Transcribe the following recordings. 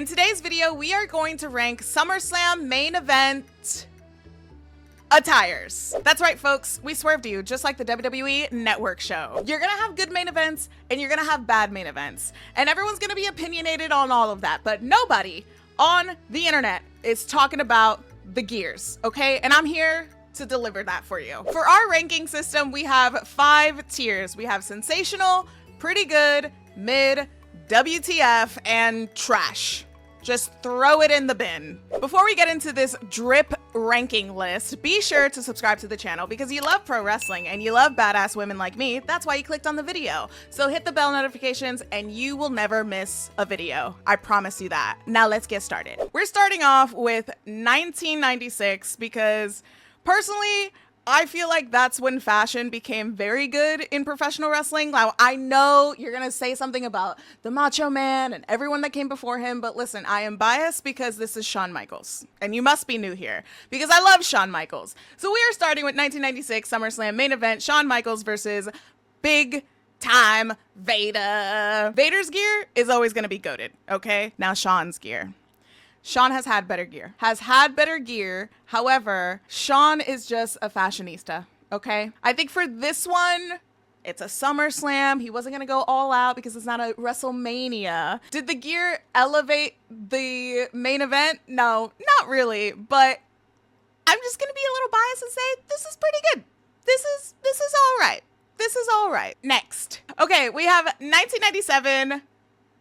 In today's video, we are going to rank SummerSlam main event attires. That's right, folks. We swerved you, just like the WWE Network show. You're gonna have good main events and you're gonna have bad main events. And everyone's gonna be opinionated on all of that, but nobody on the internet is talking about the gears, okay? And I'm here to deliver that for you. For our ranking system, we have 5 tiers. We have sensational, pretty good, mid, WTF, and trash. Just throw it in the bin. Before we get into this drip ranking list, be sure to subscribe to the channel because you love pro wrestling and you love badass women like me. That's why you clicked on the video. So hit the bell notifications and you will never miss a video. I promise you that. Now let's get started. We're starting off with 1996 because personally, I feel like that's when fashion became very good in professional wrestling. Now, I know you're going to say something about the Macho Man and everyone that came before him, but listen, I am biased because this is Shawn Michaels. And you must be new here because I love Shawn Michaels. So we are starting with 1996 SummerSlam main event, Shawn Michaels versus Big Time Vader. Vader's gear is always going to be goated, okay? Now Shawn's gear. Shawn has had better gear. However, Shawn is just a fashionista, okay? I think for this one, it's a SummerSlam. He wasn't gonna go all out because it's not a WrestleMania. Did the gear elevate the main event? No, not really, but I'm just gonna be a little biased and say this is pretty good. This is all right. This is all right. Next. Okay, we have 1997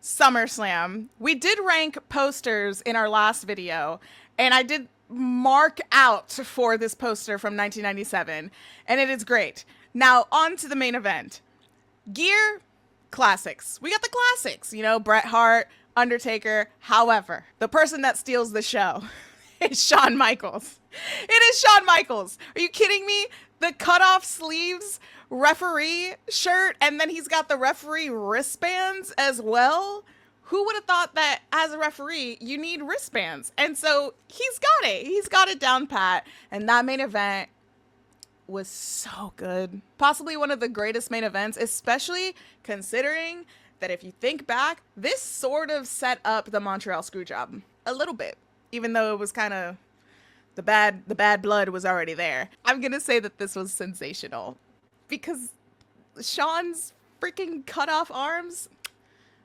SummerSlam. We did rank posters in our last video, and I did mark out for this poster from 1997, and it is great. Now, on to the main event. Gear, classics. We got the classics, you know, Bret Hart, Undertaker. However, the person that steals the show is Shawn Michaels. It is Shawn Michaels. Are you kidding me? The cutoff sleeves referee shirt, and then he's got the referee wristbands as well. Who would have thought that as a referee you need wristbands? And so he's got it down pat, and that main event was so good. Possibly one of the greatest main events, especially considering that if you think back, this sort of set up the Montreal Screwjob a little bit, even though it was kind of the bad blood was already there. I'm gonna say that this was sensational because Shawn's freaking cut off arms,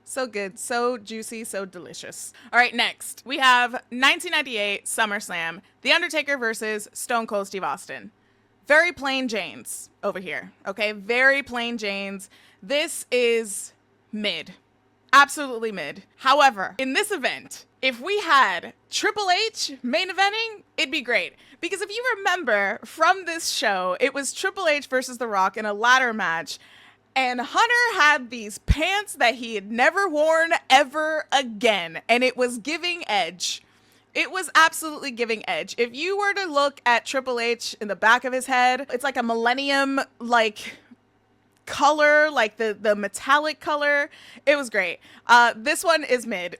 so good, so juicy, so delicious. All right, next we have 1998 SummerSlam, The Undertaker versus Stone Cold Steve Austin. Very plain Janes over here, okay? Very plain Janes. This is mid. Absolutely mid. However, in this event, if we had Triple H main eventing, it'd be great. Because if you remember from this show, it was Triple H versus The Rock in a ladder match. And Hunter had these pants that he had never worn ever again. And it was giving edge. It was absolutely giving edge. If you were to look at Triple H in the back of his head, it's like a millennium, like, color, like the metallic color. It was great. This one is mid.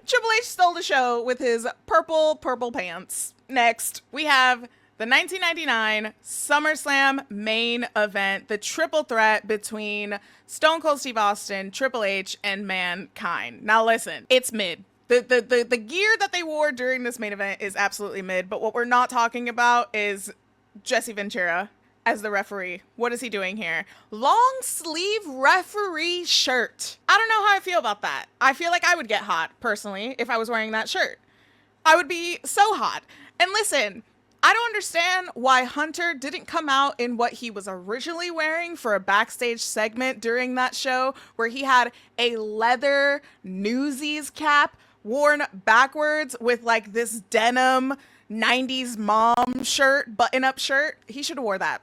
Triple H stole the show with his purple pants. Next, we have the 1999 SummerSlam main event, the triple threat between Stone Cold Steve Austin, Triple H, and Mankind. Now listen, it's mid. The gear that they wore during this main event is absolutely mid, but what we're not talking about is Jesse Ventura as the referee. What is he doing here? Long sleeve referee shirt. I don't know how I feel about that. I feel like I would get hot, personally, if I was wearing that shirt. I would be so hot. And listen, I don't understand why Hunter didn't come out in what he was originally wearing for a backstage segment during that show, where he had a leather Newsies cap worn backwards with like this denim 90s mom shirt, button-up shirt. He should have wore that.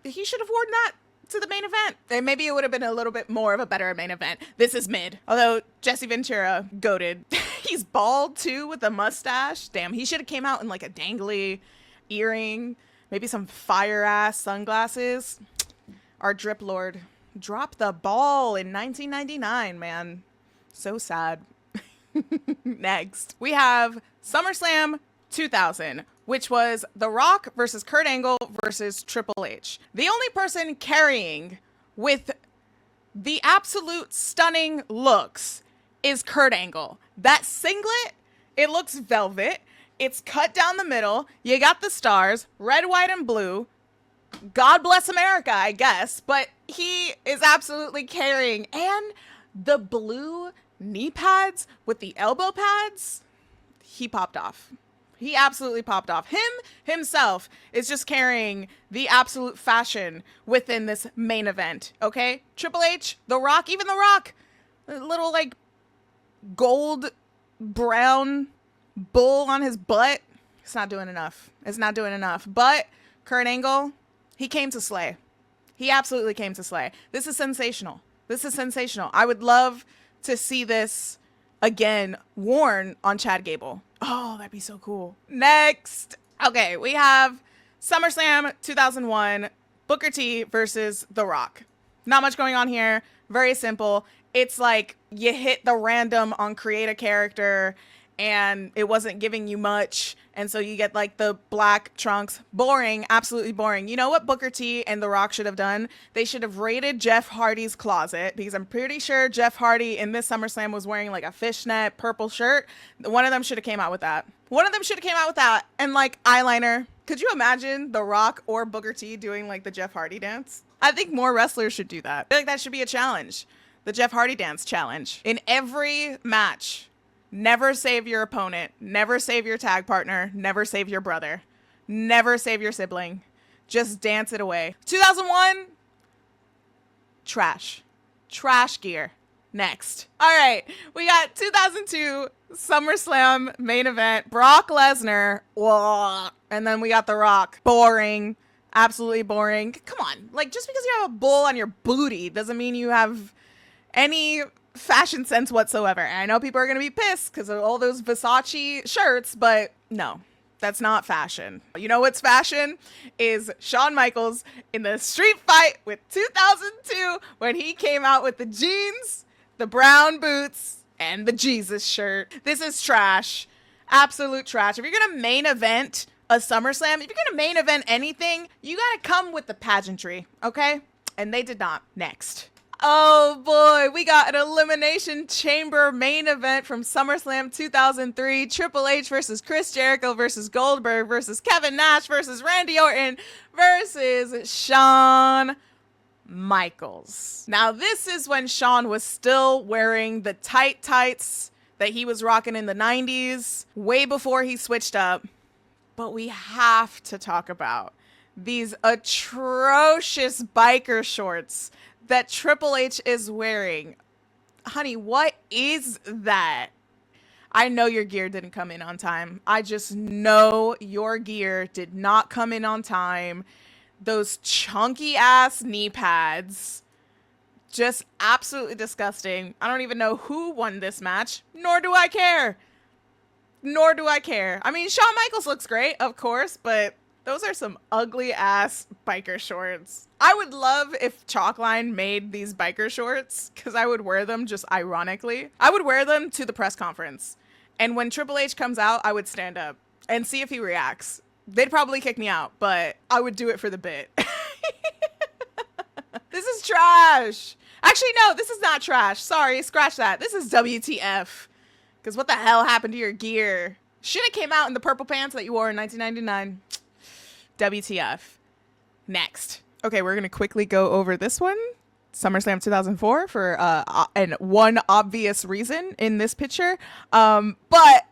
He should have worn that to the main event. And maybe it would have been a little bit more of a better main event. This is mid. Although Jesse Ventura, goated. He's bald too with a mustache. Damn, he should have came out in like a dangly earring, maybe some fire-ass sunglasses. Our drip lord dropped the ball in 1999, man. So sad. Next, we have SummerSlam 2000, which was The Rock versus Kurt Angle versus Triple H. The only person carrying with the absolute stunning looks is Kurt Angle. That singlet, it looks velvet. It's cut down the middle. You got the stars, red, white, and blue. God bless America, I guess. But he is absolutely carrying. And the blue knee pads with the elbow pads, he popped off. He absolutely popped off. Himself is just carrying the absolute fashion within this main event, okay? Triple H, The Rock, even The Rock, a little like gold brown bull on his butt. It's not doing enough. It's not doing enough. But Kurt Angle, he came to slay. He absolutely came to slay. This is sensational. This is sensational. I would love to see this again worn on Chad Gable. Oh, that'd be so cool. Next. Okay, we have SummerSlam 2001, Booker T versus The Rock. Not much going on here. Very simple. It's like you hit the random on create a character and it wasn't giving you much. And so you get like the black trunks. Boring. Absolutely boring. You know what Booker T and The Rock should have done? They should have raided Jeff Hardy's closet, because I'm pretty sure Jeff Hardy in this SummerSlam was wearing like a fishnet purple shirt. One of them should have came out with that. One of them should have came out with that. And like eyeliner. Could you imagine The Rock or Booker T doing like the Jeff Hardy dance? I think more wrestlers should do that. I feel like that should be a challenge. The Jeff Hardy dance challenge. In every match. Never save your opponent. Never save your tag partner. Never save your brother. Never save your sibling. Just dance it away. 2001, trash. Trash gear. Next. All right. We got 2002 SummerSlam main event. Brock Lesnar. Whoa. And then we got The Rock. Boring. Absolutely boring. Come on. Like, just because you have a bull on your booty doesn't mean you have any fashion sense whatsoever. And I know people are going to be pissed because of all those Versace shirts, but no, that's not fashion. You know what's fashion? Is Shawn Michaels in the street fight with 2002 when he came out with the jeans, the brown boots, and the Jesus shirt. This is trash. Absolute trash. If you're going to main event a SummerSlam, if you're going to main event anything, you got to come with the pageantry, okay? And they did not. Next. Oh boy, we got an Elimination Chamber main event from SummerSlam 2003. Triple H versus Chris Jericho versus Goldberg versus Kevin Nash versus Randy Orton versus Shawn Michaels. Now this is when Shawn was still wearing the tight tights that he was rocking in the 90s, way before he switched up. But we have to talk about these atrocious biker shorts that Triple H is wearing. Honey, what is that? I know your gear didn't come in on time. I just know your gear did not come in on time. Those chunky ass knee pads. Just absolutely disgusting. I don't even know who won this match, nor do I care. Nor do I care. I mean, Shawn Michaels looks great, of course, but those are some ugly ass biker shorts. I would love if Chalkline made these biker shorts, because I would wear them just ironically. I would wear them to the press conference. And when Triple H comes out, I would stand up and see if he reacts. They'd probably kick me out, but I would do it for the bit. This is trash. Actually, no, this is not trash. Sorry, scratch that. This is WTF. Because what the hell happened to your gear? Should have came out in the purple pants that you wore in 1999. WTF. Next. Okay, we're going to quickly go over this one. SummerSlam 2004 for and one obvious reason in this picture. But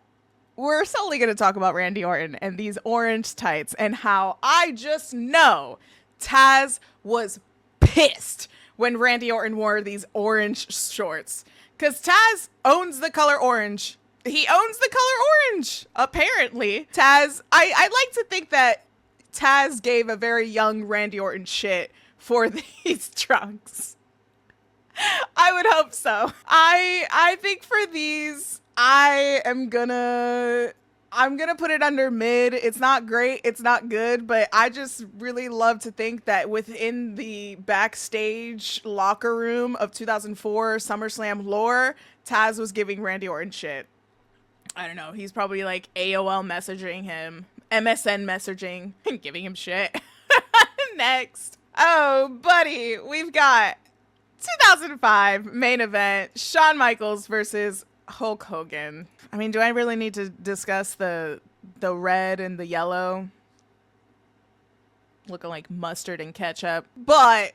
we're solely going to talk about Randy Orton and these orange tights and how I just know Taz was pissed when Randy Orton wore these orange shorts. Because Taz owns the color orange. He owns the color orange, apparently. Taz, I like to think that Taz gave a very young Randy Orton shit for these trunks. I would hope so. I think for these, I'm gonna put it under mid. It's not great. It's not good, but I just really love to think that within the backstage locker room of 2004 SummerSlam lore, Taz was giving Randy Orton shit. I don't know. He's probably like AOL messaging him, MSN messaging, and giving him shit. Next. Oh, buddy, we've got 2005 main event, Shawn Michaels versus Hulk Hogan. I mean, do I really need to discuss the red and the yellow? Looking like mustard and ketchup. But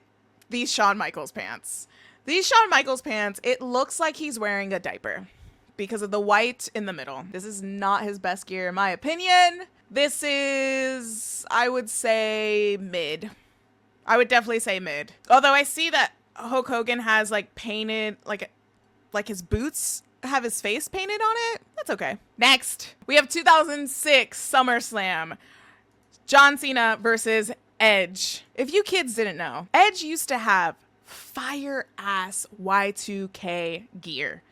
these Shawn Michaels pants. These Shawn Michaels pants, it looks like he's wearing a diaper because of the white in the middle. This is not his best gear in my opinion. This is, I would say, mid. I would definitely say mid. Although I see that Hulk Hogan has like painted, like his boots have his face painted on it. That's okay. Next, we have 2006 SummerSlam. John Cena versus Edge. If you kids didn't know, Edge used to have fire ass Y2K gear.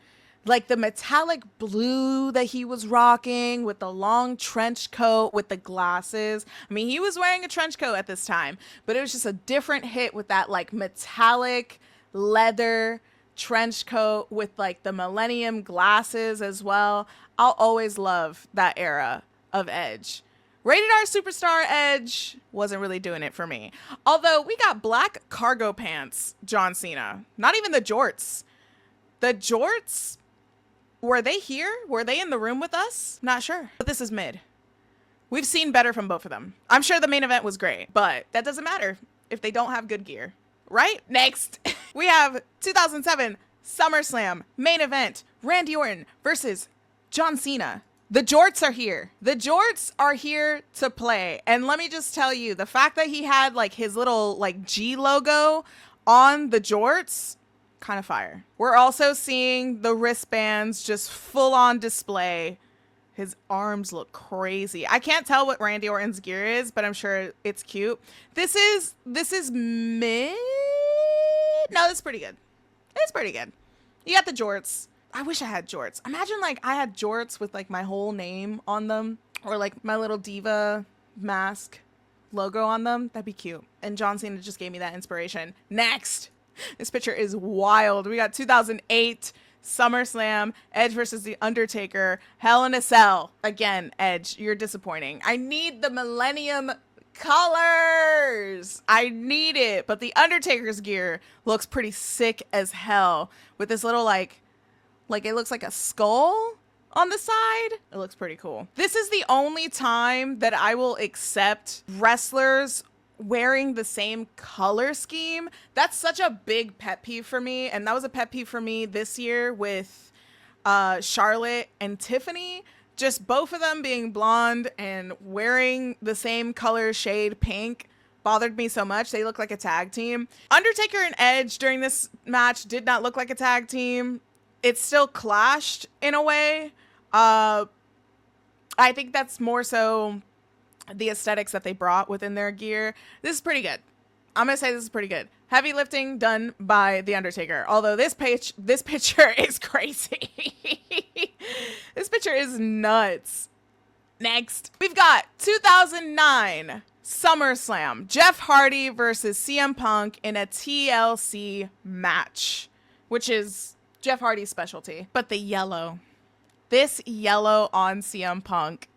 Like the metallic blue that he was rocking with the long trench coat with the glasses. I mean, he was wearing a trench coat at this time, but it was just a different hit with that like metallic leather trench coat with like the Millennium glasses as well. I'll always love that era of Edge. Rated R Superstar Edge wasn't really doing it for me. Although we got black cargo pants, John Cena. Not even the jorts. The jorts, were they here? Were they in the room with us? Not sure. But this is mid. We've seen better from both of them. I'm sure the main event was great, but that doesn't matter if they don't have good gear, right? Next, we have 2007 SummerSlam main event. Randy Orton versus John Cena. The jorts are here. The jorts are here to play. And let me just tell you, the fact that he had like his little like G logo on the jorts, kind of fire. We're also seeing the wristbands just full on display. His arms look crazy. I can't tell what Randy Orton's gear is, but I'm sure it's cute. This is mid. No, it's pretty good. It's pretty good. You got the jorts. I wish I had jorts. Imagine like I had jorts with like my whole name on them or like my little diva mask logo on them. That'd be cute. And John Cena just gave me that inspiration. Next, this picture is wild. We got 2008 SummerSlam, Edge versus The Undertaker, Hell in a Cell. Again, Edge, you're disappointing. I need the Millennium colors. I need it. But The Undertaker's gear looks pretty sick as hell with this little like it looks like a skull on the side. It looks pretty cool. This is the only time that I will accept wrestlers wearing the same color scheme. That's such a big pet peeve for me. And that was a pet peeve for me this year with Charlotte and Tiffany. Just both of them being blonde and wearing the same color shade pink bothered me so much. They look like a tag team. Undertaker and Edge during this match did not look like a tag team. It still clashed in a way. I think that's more so the aesthetics that they brought within their gear. This is pretty good. I'm going to say this is pretty good. Heavy lifting done by The Undertaker. Although this picture is crazy. This picture is nuts. Next, we've got 2009 SummerSlam. Jeff Hardy versus CM Punk in a TLC match, which is Jeff Hardy's specialty. But the yellow. This yellow on CM Punk.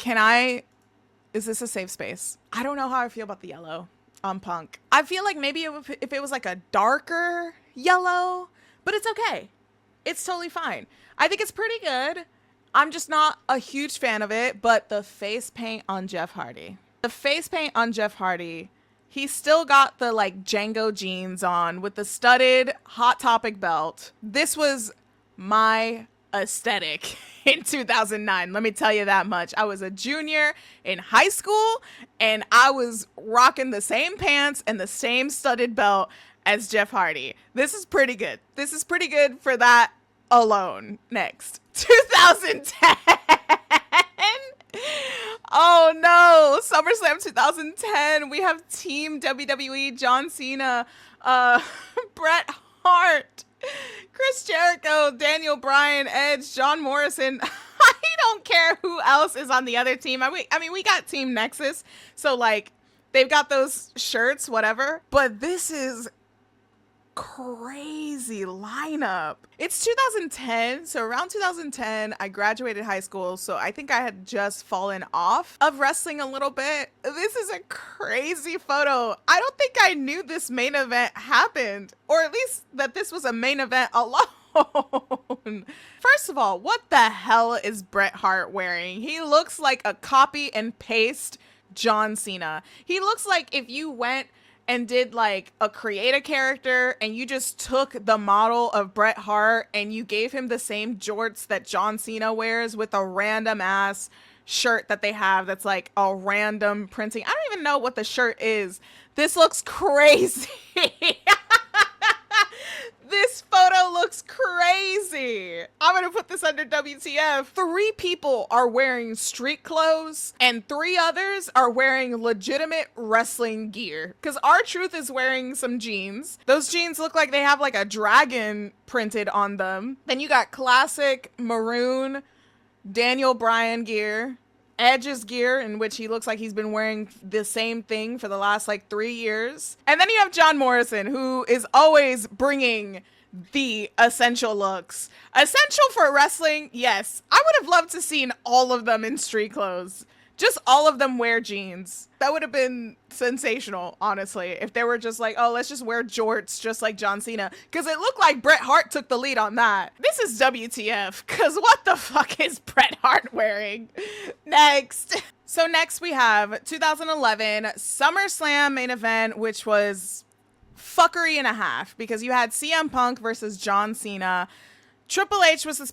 Is this a safe space? I don't know how I feel about the yellow on Punk. I feel like maybe if it was like a darker yellow, but it's okay. It's totally fine. I think it's pretty good. I'm just not a huge fan of it, but the face paint on Jeff Hardy. The face paint on Jeff Hardy, he still got the like Django jeans on with the studded Hot Topic belt. This was my aesthetic in 2009. Let me tell you that much. I was a junior in high school and I was rocking the same pants and the same studded belt as Jeff Hardy. This is pretty good. This is pretty good for that alone. Next, 2010. Oh no, SummerSlam 2010. We have Team WWE, John Cena, Bret Hart, Chris Jericho, Daniel Bryan, Edge, John Morrison. I don't care who else is on the other team. I mean, we got Team Nexus, so like they've got those shirts, whatever. But this is crazy lineup. It's 2010, so around 2010, I graduated high school, so I think I had just fallen off of wrestling a little bit. This is a crazy photo. I don't think I knew this main event happened, or at least that this was a main event alone. First of all, what the hell is Bret Hart wearing? He looks like a copy and paste John Cena. He looks like if you went and did like a create a character and you just took the model of Bret Hart and you gave him the same jorts that John Cena wears with a random ass shirt that they have that's like a random printing. I don't even know what the shirt is. This looks crazy. This photo looks crazy. I'm gonna put this under WTF. 3 people are wearing street clothes and 3 others are wearing legitimate wrestling gear. Because R-Truth is wearing some jeans. Those jeans look like they have like a dragon printed on them. Then you got classic maroon Daniel Bryan gear. Edge's gear, in which he looks like he's been wearing the same thing for the last like 3 years. And then you have John Morrison, who is always bringing the essential looks. Essential for wrestling, yes. I would have loved to seen all of them in street clothes. Just all of them wear jeans. That would have been sensational, honestly, if they were just like, oh, let's just wear jorts just like John Cena. Because it looked like Bret Hart took the lead on that. This is WTF, because what the fuck is Bret Hart wearing? Next. So next we have 2011 SummerSlam main event, which was fuckery and a half, because you had CM Punk versus John Cena. Triple H was the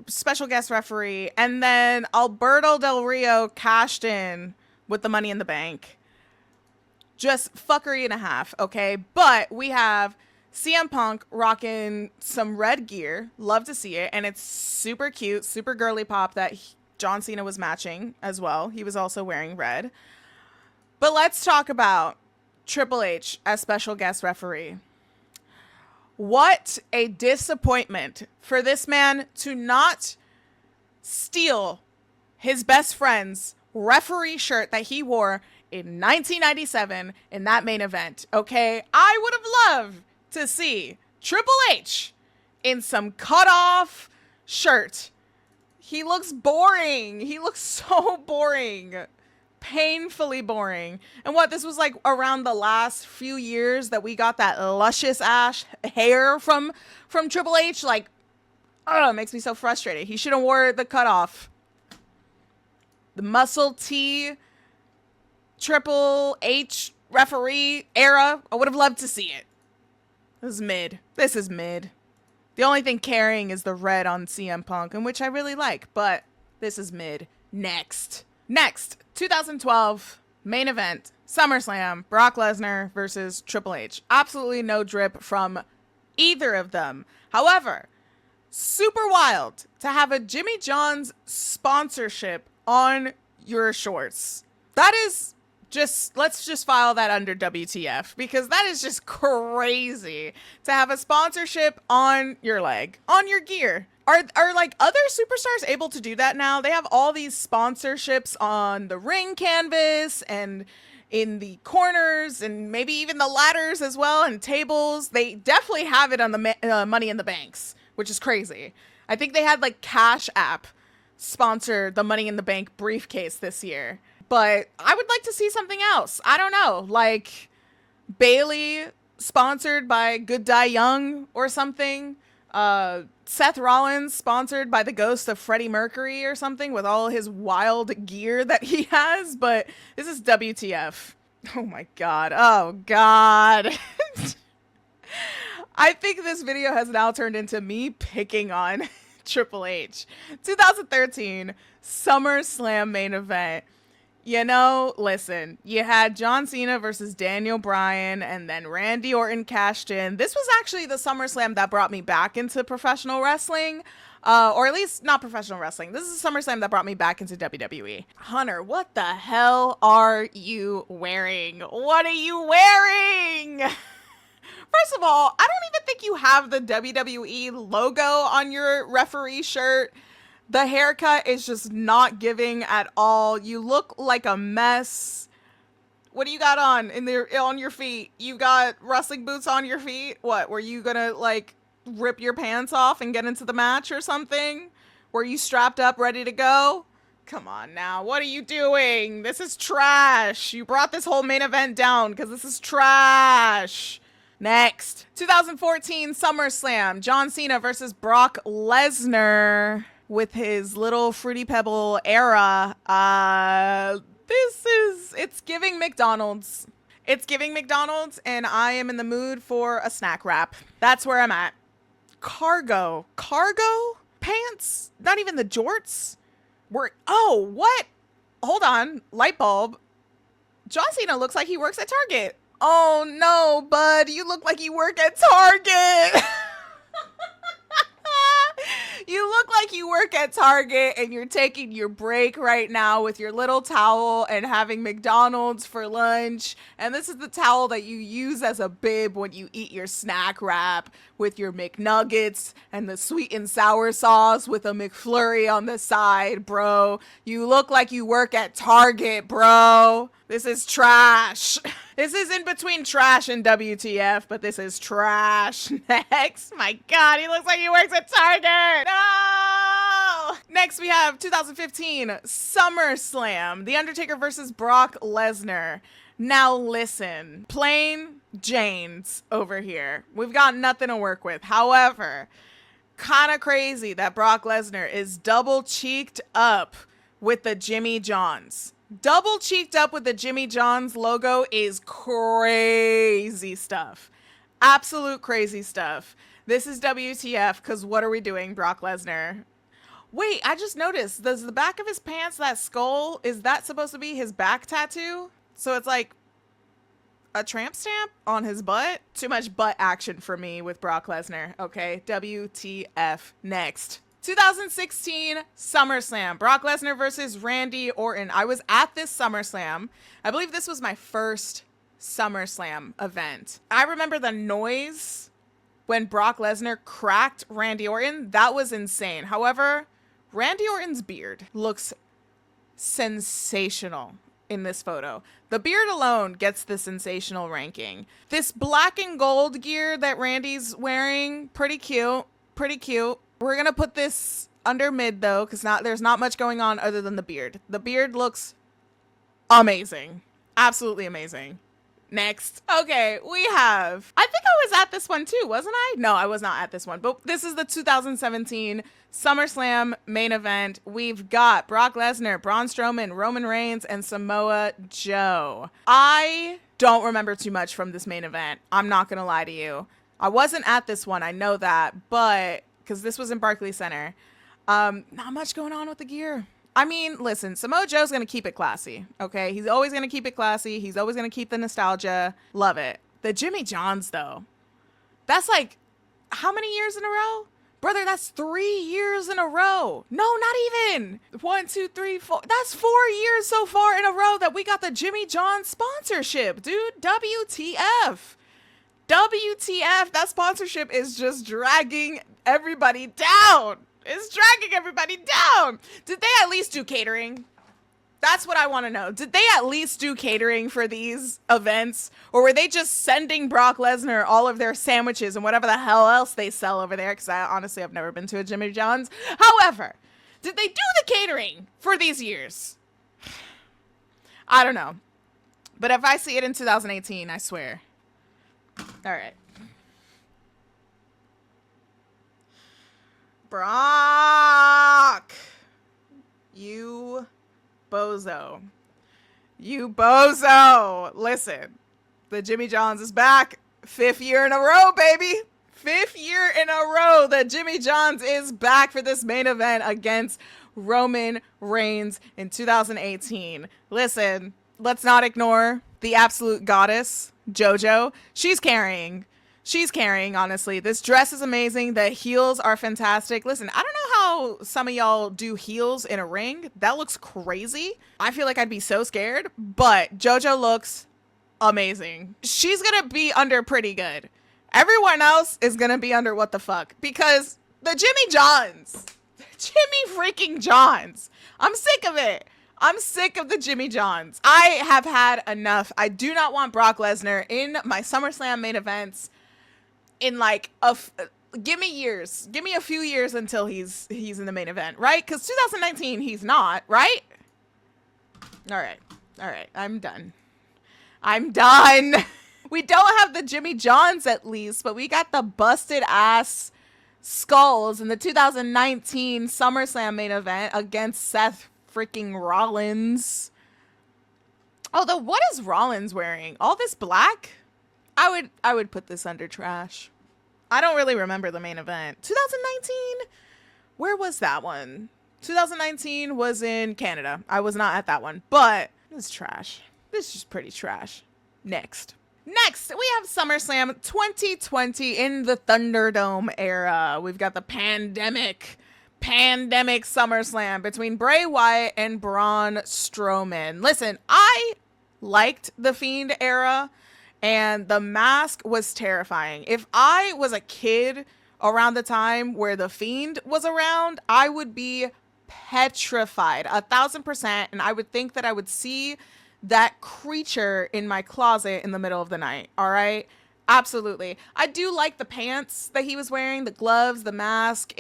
special guest referee, and then Alberto Del Rio cashed in with the Money in the Bank. Just fuckery and a half, okay? But we have CM Punk rocking some red gear. Love to see it, and it's super cute, super girly pop that John Cena was matching as well. He was also wearing red. But let's talk about Triple H as special guest referee. What a disappointment for this man to not steal his best friend's referee shirt that he wore in 1997 in that main event, okay? I would have loved to see Triple H in some cut-off shirt. He looks boring. He looks so boring. Painfully boring. And what, this was like around the last few years that we got that luscious ash hair from Triple H. Like, oh, it makes me so frustrated. He should have wore the cutoff. The muscle T Triple H referee era. I would have loved to see it. This is mid. This is mid. The only thing carrying is the red on CM Punk, and which I really like, but this is mid. Next, 2012 main event, SummerSlam, Brock Lesnar versus Triple H. Absolutely no drip from either of them. However, super wild to have a Jimmy John's sponsorship on your shorts. That is just, let's just file that under WTF, because that is just crazy to have a sponsorship on your leg, on your gear. Are like other superstars able to do that now? They have all these sponsorships on the ring canvas and in the corners and maybe even the ladders as well and tables. They definitely have it on the Money in the Banks, which is crazy. I think they had like Cash App sponsor the Money in the Bank briefcase this year. But I would like to see something else. I don't know, like Bailey sponsored by Good Die Young or something. Seth Rollins sponsored by the ghost of Freddie Mercury or something with all his wild gear that he has. But this is WTF. Oh my God. Oh God. I think this video has now turned into me picking on Triple H. 2013 SummerSlam main event. You know, listen, you had John Cena versus Daniel Bryan, and then Randy Orton cashed in. This was actually the SummerSlam that brought me back into professional wrestling, or at least not professional wrestling. This is a SummerSlam that brought me back into WWE. Hunter, what the hell are you wearing? What are you wearing? First of all, I don't even think you have the WWE logo on your referee shirt. The haircut is just not giving at all. You look like a mess. What do you got on your feet? You got wrestling boots on your feet? What, were you gonna like rip your pants off and get into the match or something? Were you strapped up ready to go? Come on now, what are you doing? This is trash. You brought this whole main event down because this is trash. Next, 2014 SummerSlam, John Cena versus Brock Lesnar with his little Fruity Pebble era. It's giving McDonald's. It's giving McDonald's, and I am in the mood for a snack wrap. That's where I'm at. Cargo pants? Not even the jorts? Oh, what? Hold on, light bulb. John Cena looks like he works at Target. Oh no, bud, you look like you work at Target. You look like you work at Target and you're taking your break right now with your little towel and having McDonald's for lunch. And this is the towel that you use as a bib when you eat your snack wrap with your McNuggets and the sweet and sour sauce with a McFlurry on the side, bro. You look like you work at Target, bro. This is trash. This is in between trash and WTF, but this is trash. Next, my God, he looks like he works at Target. No! Next, we have 2015 SummerSlam, The Undertaker versus Brock Lesnar. Now listen, plain Jane's over here. We've got nothing to work with. However, kind of crazy that Brock Lesnar is double cheeked up with the Jimmy Johns. Double cheeked up with the Jimmy John's logo is crazy stuff. Absolute crazy stuff. This is WTF, because what are we doing, Brock Lesnar? Wait, I just noticed, does the back of his pants, that skull, is that supposed to be his back tattoo? So it's like a tramp stamp on his butt? Too much butt action for me with Brock Lesnar. Okay, WTF. Next. 2016 SummerSlam, Brock Lesnar versus Randy Orton. I was at this SummerSlam. I believe this was my first SummerSlam event. I remember the noise when Brock Lesnar cracked Randy Orton. That was insane. However, Randy Orton's beard looks sensational in this photo. The beard alone gets the sensational ranking. This black and gold gear that Randy's wearing, pretty cute, pretty cute. We're gonna put this under mid though, because there's not much going on other than the beard. The beard looks amazing. Absolutely amazing. Next. Okay, I think I was at this one too, wasn't I? No, I was not at this one, but this is the 2017 SummerSlam main event. We've got Brock Lesnar, Braun Strowman, Roman Reigns, and Samoa Joe. I don't remember too much from this main event. I'm not gonna lie to you. I wasn't at this one, I know that, but because this was in Barclays Center. Not much going on with the gear. I mean, listen, Samoa Joe's going to keep it classy, okay? He's always going to keep it classy. He's always going to keep the nostalgia. Love it. The Jimmy Johns, though. That's like, how many years in a row? Brother, that's 3 years in a row. No, not even. 1, 2, 3, 4. That's 4 years so far in a row that we got the Jimmy Johns sponsorship, dude. WTF. WTF, that sponsorship is just dragging everybody down. It's dragging everybody down. Did they at least do catering? That's what I want to know. Did they at least do catering for these events? Or were they just sending Brock Lesnar all of their sandwiches and whatever the hell else they sell over there? Because honestly, I've never been to a Jimmy John's. However, did they do the catering for these years? I don't know. But if I see it in 2018, I swear. All right. Brock. You bozo. You bozo. Listen, the Jimmy John's is back. 5th year in a row, baby. 5th year in a row that Jimmy John's is back for this main event against Roman Reigns in 2018. Listen, let's not ignore the absolute goddess, JoJo. She's carrying, honestly. This dress is amazing. The heels are fantastic. Listen, I don't know how some of y'all do heels in a ring. That looks crazy. I feel like I'd be so scared, but JoJo looks amazing. She's gonna be under pretty good. Everyone else is gonna be under what the fuck, because the Jimmy Johns, Jimmy freaking Johns, I'm sick of it. I'm sick of the Jimmy Johns. I have had enough. I do not want Brock Lesnar in my SummerSlam main events in like give me years. Give me a few years until he's in the main event, right? Because 2019, he's not, right? All right. I'm done. We don't have the Jimmy Johns at least, but we got the busted ass skulls in the 2019 SummerSlam main event against Seth freaking Rollins. Although, what is Rollins wearing? All this black? I would put this under trash. I don't really remember the main event. 2019? Where was that one? 2019 was in Canada. I was not at that one, but this is trash. This is just pretty trash. Next, we have SummerSlam 2020 in the Thunderdome era. We've got the pandemic SummerSlam between Bray Wyatt and Braun Strowman. Listen, I liked the Fiend era, and the mask was terrifying. If I was a kid around the time where the Fiend was around, I would be petrified 1,000%, and I would think that I would see that creature in my closet in the middle of the night. All right, absolutely. I do like the pants that he was wearing, the gloves, the mask.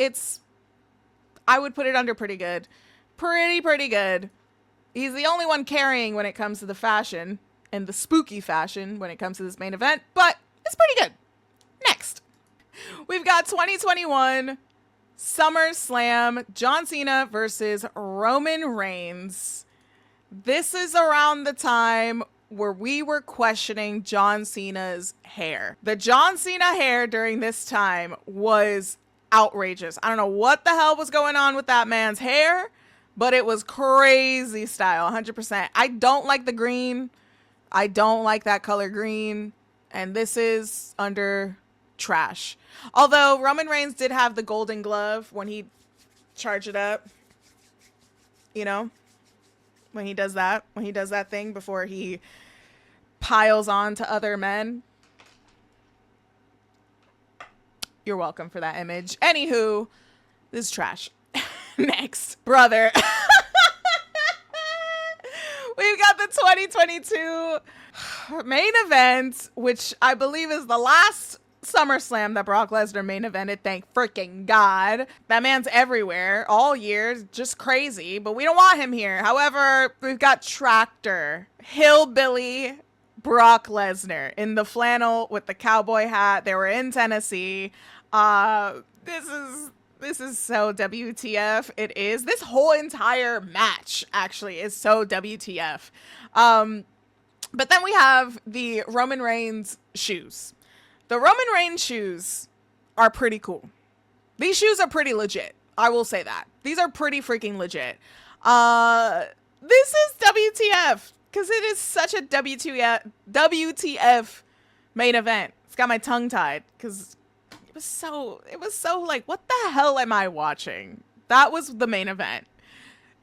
I would put it under pretty good. Pretty good. He's the only one carrying when it comes to the fashion and the spooky fashion when it comes to this main event, but it's pretty good. Next, we've got 2021 SummerSlam, John Cena versus Roman Reigns. This is around the time where we were questioning John Cena's hair. The John Cena hair during this time was outrageous. I don't know what the hell was going on with that man's hair, but it was crazy style, 100%. I don't like the green. I don't like that color green. And this is under trash. Although Roman Reigns did have the golden glove when he charged it up. You know? When he does that thing before he piles on to other men. You're welcome for that image. Anywho, this is trash. Next, brother. We've got the 2022 main event, which I believe is the last SummerSlam that Brock Lesnar main evented. Thank freaking God. That man's everywhere all year. Just crazy, but we don't want him here. However, we've got Tractor, Hillbilly Brock Lesnar in the flannel with the cowboy hat. They were in Tennessee. This is so WTF. It is. This whole entire match actually is so WTF. But then we have the Roman Reigns shoes. The Roman Reigns shoes are pretty cool. These shoes are pretty legit. I will say that. These are pretty freaking legit. This is WTF because it is such a WTF main event. It's got my tongue tied because it was so like, what the hell am I watching? That was the main event.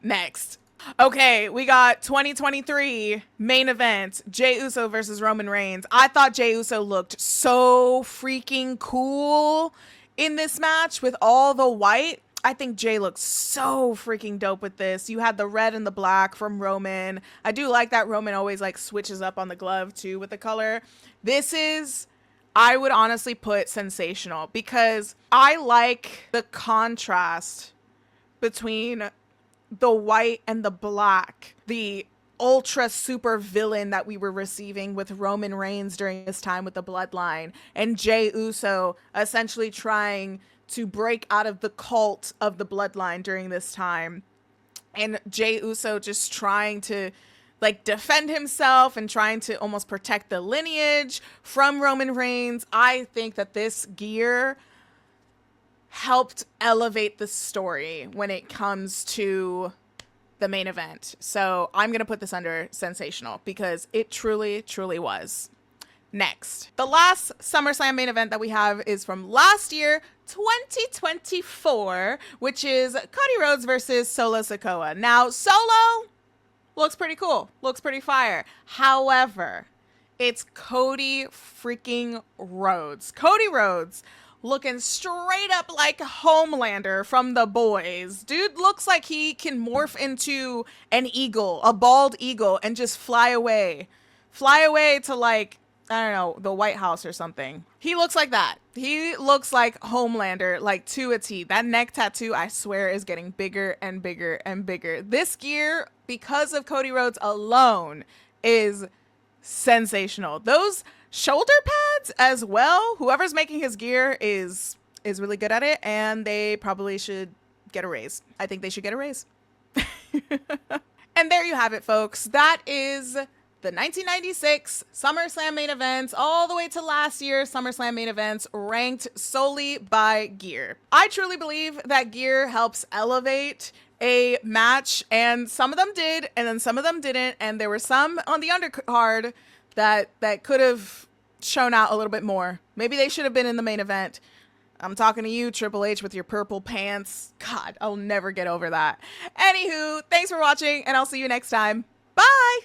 Next. Okay, we got 2023 main event, Jey Uso versus Roman Reigns. I thought Jey Uso looked so freaking cool in this match with all the white. I think Jey looks so freaking dope with this. You had the red and the black from Roman. I do like that Roman always like switches up on the glove too with the color. This is, I would honestly put sensational because I like the contrast between the white and the black, the ultra super villain that we were receiving with Roman Reigns during this time with the bloodline, and Jey Uso essentially trying to break out of the cult of the bloodline during this time, and Jey Uso just trying to like defend himself and trying to almost protect the lineage from Roman Reigns. I think that this gear helped elevate the story when it comes to the main event. So I'm going to put this under sensational because it truly, truly was. Next, the last SummerSlam main event that we have is from last year, 2024, which is Cody Rhodes versus Solo Sikoa. Now, Solo looks pretty cool, looks pretty fire. However, it's Cody freaking Rhodes. Cody Rhodes looking straight up like Homelander from The Boys. Dude looks like he can morph into an eagle, a bald eagle, and just fly away. Fly away to, like, I don't know, the White House or something. He looks like that. He looks like Homelander, like to a T. That neck tattoo, I swear, is getting bigger and bigger and bigger. This gear, because of Cody Rhodes alone, is sensational. Those shoulder pads as well, whoever's making his gear is really good at it, and they probably should get a raise. I think they should get a raise. And there you have it, folks. That is the 1996 SummerSlam main events, all the way to last year's SummerSlam main events, ranked solely by gear. I truly believe that gear helps elevate a match, and some of them did, and then some of them didn't, and there were some on the undercard that could have shown out a little bit more. Maybe they should have been in the main event. I'm talking to you, Triple H, with your purple pants. God, I'll never get over that. Anywho, thanks for watching, and I'll see you next time. Bye!